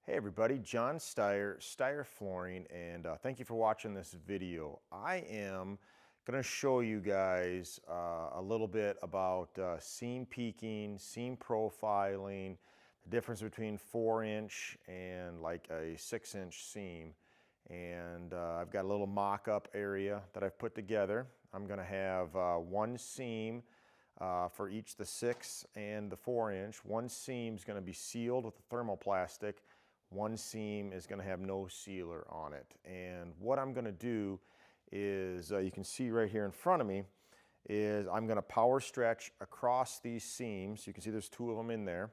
Hey everybody, John Steyer, Steyer Flooring, and thank you for watching this video. I am going to show you guys a little bit about seam peaking, seam profiling, the difference between 4-inch and like a 6-inch seam. And I've got a little mock-up area that I've put together. I'm going to have one seam for each the 6 and the 4-inch. One seam is going to be sealed with a thermoplastic. One seam is going to have no sealer on it. And what I'm going to do is, you can see right here in front of me, is I'm going to power stretch across these seams. You can see there's 2 of them in there.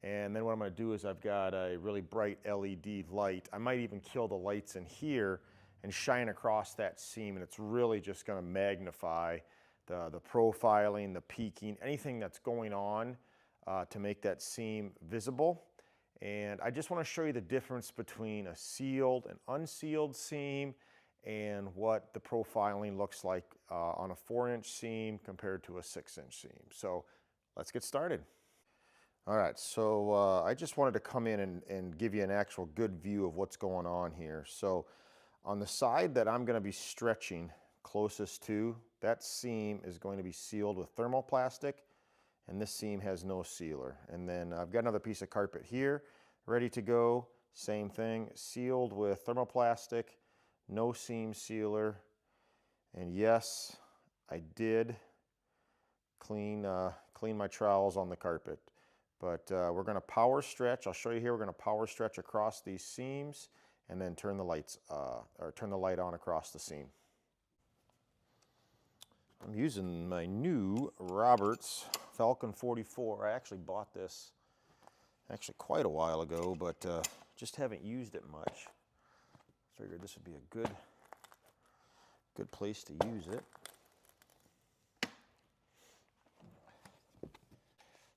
And then what I'm going to do is I've got a really bright LED light. I might even kill the lights in here and shine across that seam, and it's really just going to magnify the profiling, the peaking, anything that's going on to make that seam visible. And I just want to show you the difference between a sealed and unsealed seam and what the profiling looks like on a 4-inch seam compared to a 6-inch seam. So let's get started. All right, so I just wanted to come in and give you an actual good view of what's going on here. So on the side that I'm going to be stretching closest to, that seam is going to be sealed with thermoplastic, and this seam has no sealer. And then I've got another piece of carpet here ready to go. Same thing, sealed with thermoplastic, no seam sealer. And yes, I did clean my trowels on the carpet. But we're going to power stretch. I'll show you here. We're going to power stretch across these seams and then turn the lights or turn the light on across the seam. I'm using my new Roberts Falcon 44. I actually bought this quite a while ago, but just haven't used it much. Figured this would be a good place to use it.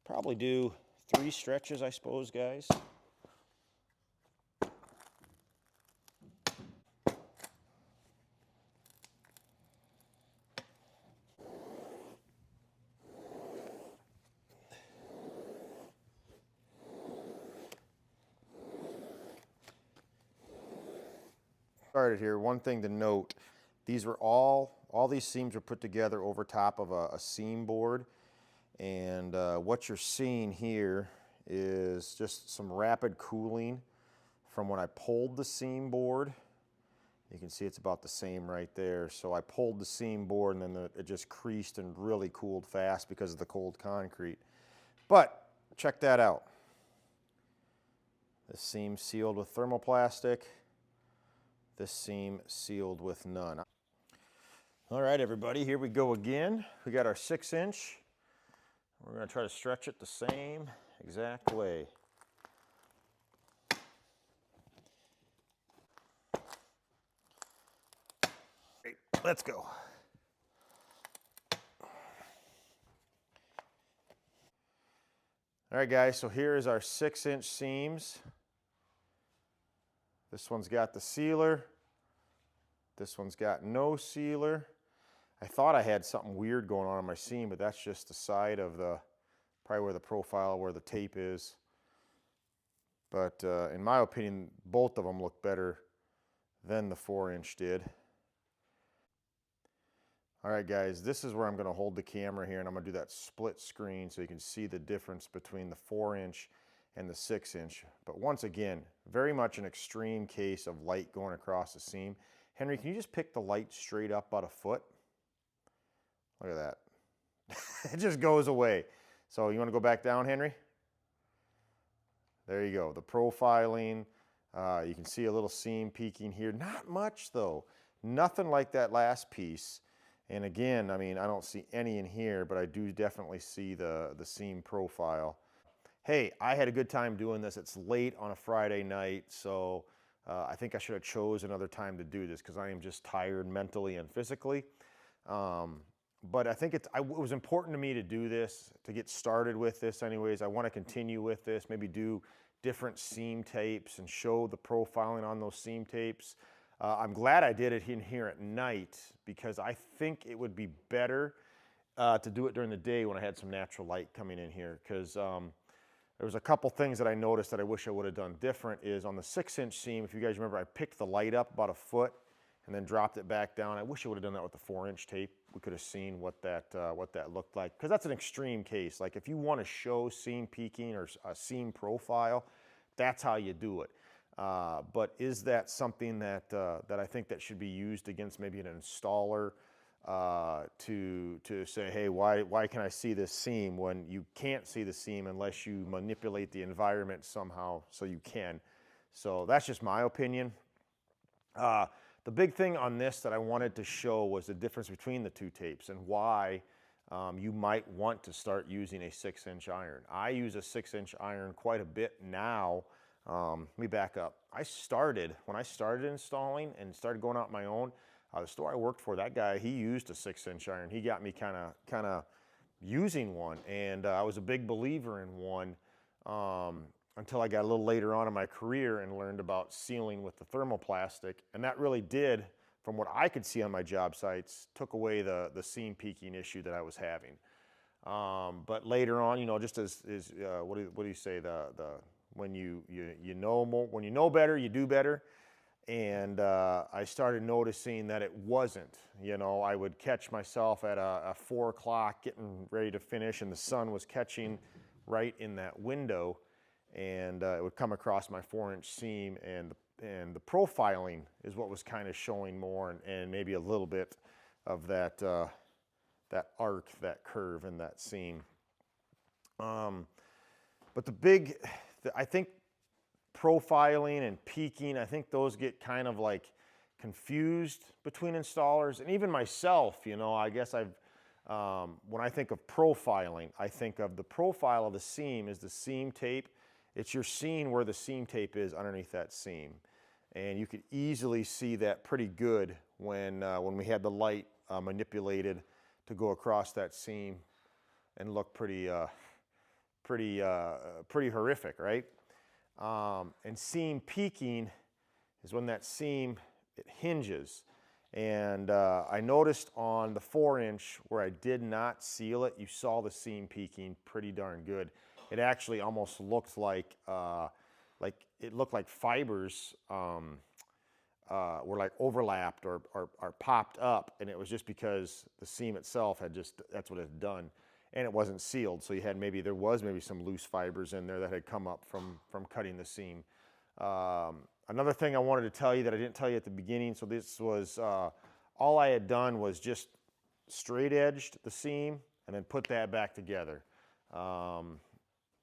Probably do 3 stretches, I suppose, guys. Started here, one thing to note, these were all these seams were put together over top of a seam board, and what you're seeing here is just some rapid cooling from when I pulled the seam board. You can see it's about the same right there. So I pulled the seam board and then it just creased and really cooled fast because of the cold concrete. But check that out. This seam sealed with thermoplastic. This seam sealed with none. All right, everybody, here we go again. We got our 6-inch. We're going to try to stretch it the same exact way. Great, let's go. All right, guys, so here is our 6-inch seams. This one's got the sealer. This one's got no sealer. I thought I had something weird going on my seam, but that's just the side of probably where the profile, where the tape is. But in my opinion, both of them look better than the 4-inch did. All right, guys, this is where I'm going to hold the camera here, and I'm going to do that split screen so you can see the difference between the 4-inch and the 6-inch. But once again, very much an extreme case of light going across the seam. Henry, can you just pick the light straight up about a foot? Look at that. It just goes away. So you want to go back down, Henry? There you go. The profiling. You can see a little seam peeking here. Not much, though. Nothing like that last piece. And again, I mean, I don't see any in here, but I do definitely see the seam profile. Hey, I had a good time doing this. It's late on a Friday night, so I think I should have chose another time to do this because I am just tired mentally and physically. But I think it was important to me to do this, to get started with this anyways. I want to continue with this, maybe do different seam tapes and show the profiling on those seam tapes. I'm glad I did it in here at night because I think it would be better to do it during the day when I had some natural light coming in here because there was a couple things that I noticed that I wish I would have done different. Is on the 6-inch seam, if you guys remember, I picked the light up about a foot and then dropped it back down. I wish I would have done that with the 4-inch tape. We could have seen what that looked like, because that's an extreme case. Like if you want to show seam peaking or a seam profile, that's how you do it. But is that something that I think that should be used against maybe an installer to say, hey, why can I see this seam, when you can't see the seam unless you manipulate the environment somehow so you can. So that's just my opinion. The big thing on this that I wanted to show was the difference between the two tapes and why you might want to start using a 6-inch iron. I use a 6-inch iron quite a bit now. Let me back up. When I started installing and started going out my own, the store I worked for, that guy, he used a 6-inch iron. He got me kind of using one, and I was a big believer in one until I got a little later on in my career and learned about sealing with the thermoplastic, and that really did, from what I could see on my job sites, took away the seam peaking issue that I was having. But later on, you know, just as what do you say, when you know better, you do better. And I started noticing that it wasn't. You know, I would catch myself at a 4 o'clock getting ready to finish, and the sun was catching right in that window, and it would come across my 4-inch seam, and the profiling is what was kind of showing more, and maybe a little bit of that that arc, that curve in that seam. But I think profiling and peaking, I think those get kind of like confused between installers, and even myself, you know, I guess when I think of profiling, I think of the profile of the seam is the seam tape. It's your seeing where the seam tape is underneath that seam. And you could easily see that pretty good when we had the light manipulated to go across that seam and look pretty horrific, right? And seam peaking is when that seam, it hinges. And I noticed on the 4-inch where I did not seal it, you saw the seam peaking pretty darn good. It actually almost looked like it looked like fibers were like overlapped or popped up, and it was just because the seam itself that's what it had done. And it wasn't sealed, so there was maybe some loose fibers in there that had come up from cutting the seam. Another thing I wanted to tell you that I didn't tell you at the beginning, so this was, all I had done was just straight edged the seam and then put that back together.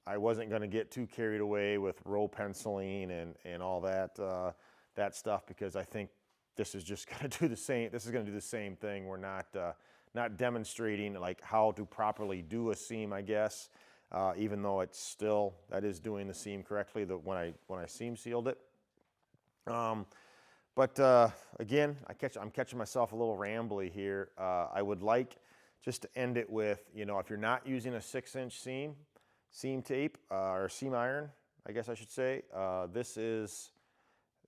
I wasn't gonna get too carried away with row penciling and all that stuff, because I think this is just gonna do the same. This is gonna do the same thing. We're not demonstrating like how to properly do a seam, I guess, even though that is doing the seam correctly when I seam sealed it. But again, I'm catching myself a little rambly here. I would like just to end it with, you know, if you're not using a 6-inch seam tape or seam iron, I guess I should say, this is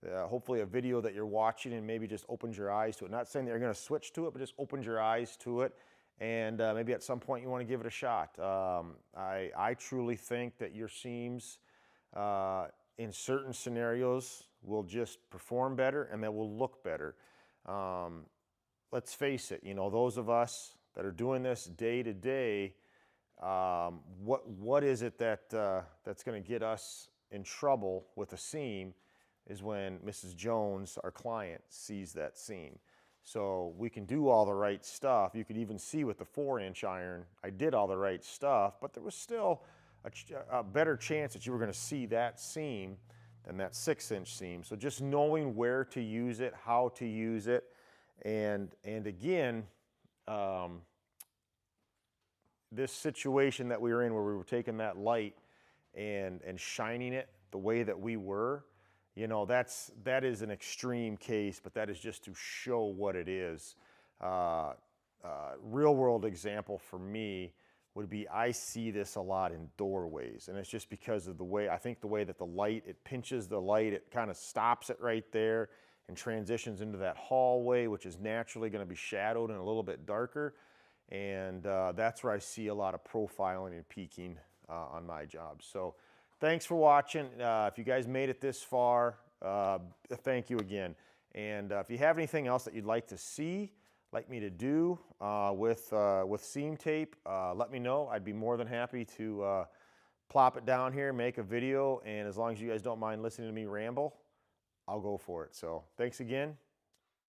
hopefully a video that you're watching and maybe just opens your eyes to it. Not saying that you're going to switch to it, but just opens your eyes to it, and maybe at some point you want to give it a shot. I truly think that your seams in certain scenarios will just perform better and that will look better. Let's face it, you know, those of us that are doing this day to day, what is it that's going to get us in trouble with a seam is when Mrs. Jones, our client, sees that seam. So we can do all the right stuff. You could even see with the 4-inch iron, I did all the right stuff, but there was still a better chance that you were going to see that seam than that 6-inch seam. So just knowing where to use it, how to use it, and again, this situation that we were in where we were taking that light and shining it the way that we were, you know, that is an extreme case, but that is just to show what it is. Real world example for me would be, I see this a lot in doorways, and it's just because of the way that the light, it pinches the light, it kind of stops it right there and transitions into that hallway, which is naturally going to be shadowed and a little bit darker. And that's where I see a lot of profiling and peaking on my job. So thanks for watching. If you guys made it this far, thank you again. And if you have anything else that you'd like to see, like me to do with seam tape, let me know. I'd be more than happy to plop it down here, make a video, and as long as you guys don't mind listening to me ramble, I'll go for it. So thanks again.